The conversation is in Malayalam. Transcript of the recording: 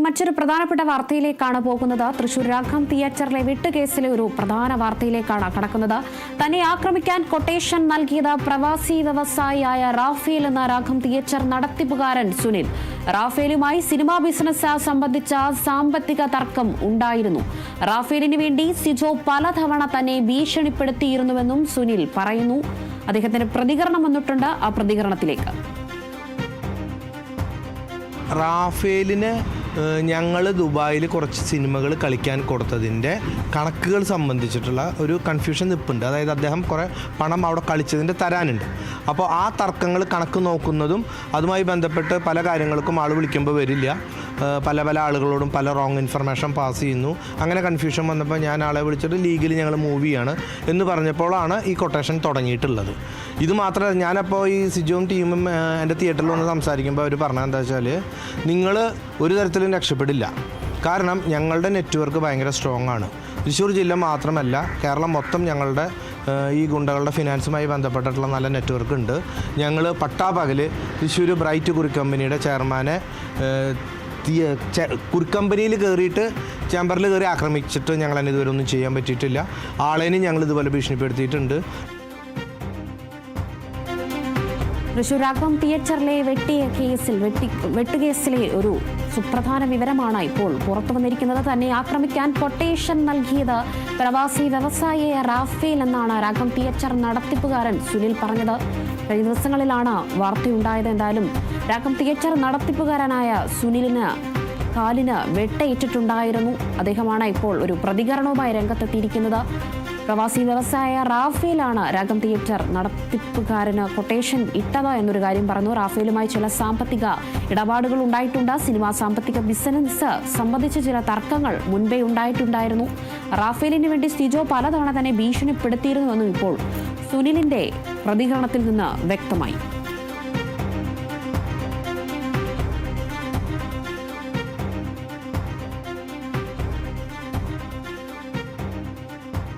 മറ്റൊരു പ്രധാനപ്പെട്ട വാർത്തയിലേക്കാണ് പോകുന്നത്. തൃശൂർ രാഘം തിയേറ്ററിലെ വെട്ടുകേസിലെ ഒരു പ്രധാന വാർത്തയിലേക്കാണ് കടക്കുന്നത്. തന്നെ ആക്രമിക്കാൻ കൊട്ടേഷൻ നൽകിയത് പ്രവാസി വ്യവസായിയായ റാഫേൽ എന്ന രാഘം തിയേറ്റർ നടത്തിപ്പുകാരൻ സുനിൽ. റാഫേലുമായി സിനിമാ ബിസിനസ് സംബന്ധിച്ച സാമ്പത്തിക തർക്കം ഉണ്ടായിരുന്നു. റാഫേലിന് വേണ്ടി സിജോ പലതവണ തന്നെ ഭീഷണിപ്പെടുത്തിയിരുന്നുവെന്നും സുനിൽ പറയുന്നു. അദ്ദേഹത്തിന് പ്രതികരണം വന്നിട്ടുണ്ട്. ആ പ്രതികരണത്തിലേക്ക്. റാഫേലിന് ഞങ്ങൾ ദുബായിൽ കുറച്ച് സിനിമകൾ കളിക്കാൻ കൊടുത്തതിൻ്റെ കണക്കുകൾ സംബന്ധിച്ചിട്ടുള്ള ഒരു കൺഫ്യൂഷൻ നിൽപ്പുണ്ട്. അതായത് അദ്ദേഹം കുറേ പണം അവിടെ കളിച്ചതിൻ്റെ തരാനുണ്ട്. അപ്പോൾ ആ തർക്കങ്ങൾ കണക്ക് നോക്കുന്നതും അതുമായി ബന്ധപ്പെട്ട് പല കാര്യങ്ങൾക്കും ആൾ വിളിക്കുമ്പോൾ വരില്ല. പല ആളുകളോടും പല റോങ് ഇൻഫർമേഷൻ പാസ് ചെയ്യുന്നു. അങ്ങനെ കൺഫ്യൂഷൻ വന്നപ്പോൾ ഞാൻ ആളെ വിളിച്ചിട്ട് ലീഗലി ഞങ്ങൾ മൂവ് ചെയ്യാണ് എന്ന് പറഞ്ഞപ്പോഴാണ് ഈ കൊട്ടേഷൻ തുടങ്ങിയിട്ടുള്ളത്. ഇത് മാത്രമല്ല, ഞാനപ്പോൾ ഈ സിജോയും ടീമും എൻ്റെ തിയേറ്ററിൽ വന്ന് സംസാരിക്കുമ്പോൾ അവർ പറഞ്ഞത് എന്താ വെച്ചാൽ, നിങ്ങൾ ഒരു തരത്തിലും രക്ഷപ്പെടില്ല. കാരണം ഞങ്ങളുടെ നെറ്റ്വർക്ക് ഭയങ്കര സ്ട്രോങ് ആണ്. തൃശ്ശൂർ ജില്ല മാത്രമല്ല, കേരളം മൊത്തം ഞങ്ങളുടെ ഈ ഗുണ്ടകളുടെ ഫിനാൻസുമായി ബന്ധപ്പെട്ടിട്ടുള്ള നല്ല നെറ്റ്വർക്ക് ഉണ്ട്. ഞങ്ങൾ പട്ടാപകൽ തൃശ്ശൂർ ബ്രൈറ്റ് കുറിക്കമ്പനിയുടെ ചെയർമാനെ കുറിക്കമ്പനിയിൽ കയറിയിട്ട് ചേംബറിൽ കയറി ആക്രമിച്ചിട്ട് ഞങ്ങളതിന് ഇതുവരെ ഒന്നും ചെയ്യാൻ പറ്റിയിട്ടില്ല. ആളേനും ഞങ്ങൾ ഇതുപോലെ ഭീഷണിപ്പെടുത്തിയിട്ടുണ്ട്. തൃശൂർ രാഘം തിയേറ്ററിലെ വെട്ടുകേസിലെ ഒരു സുപ്രധാന വിവരമാണ് ഇപ്പോൾ പുറത്തു വന്നിരിക്കുന്നത്. തന്നെ ആക്രമിക്കാൻ കൊട്ടേഷൻ നൽകിയത് പ്രവാസി വ്യവസായിയായ റാഫേൽ എന്നാണ് രാഘം തിയേറ്റർ നടത്തിപ്പുകാരൻ സുനിൽ പറഞ്ഞത്. കഴിഞ്ഞ ദിവസങ്ങളിലാണ് വാർത്തയുണ്ടായത്. എന്തായാലും രാഘം തിയേറ്റർ നടത്തിപ്പുകാരനായ സുനിലിന് കാലിന് വെട്ടേറ്റിട്ടുണ്ടായിരുന്നു. അദ്ദേഹമാണ് ഇപ്പോൾ ഒരു പ്രതികരണവുമായി രംഗത്തെത്തിയിരിക്കുന്നത്. പ്രവാസി വ്യവസായ റാഫേലാണ് രാഘം തിയേറ്റർ നടത്തിപ്പുകാരന് കൊട്ടേഷൻ ഇട്ടത് എന്നൊരു കാര്യം പറഞ്ഞു. റാഫേലുമായി ചില സാമ്പത്തിക ഇടപാടുകൾ ഉണ്ടായിട്ടുണ്ട്. സിനിമാ സാമ്പത്തിക ബിസിനസ് സംബന്ധിച്ച ചില തർക്കങ്ങൾ മുൻപേ ഉണ്ടായിട്ടുണ്ടായിരുന്നു. റാഫേലിന് വേണ്ടി സിജോ പലതവണ തന്നെ ഭീഷണിപ്പെടുത്തിയിരുന്നുവെന്നും ഇപ്പോൾ സുനിലിന്റെ പ്രതികരണത്തിൽ നിന്ന് വ്യക്തമായി.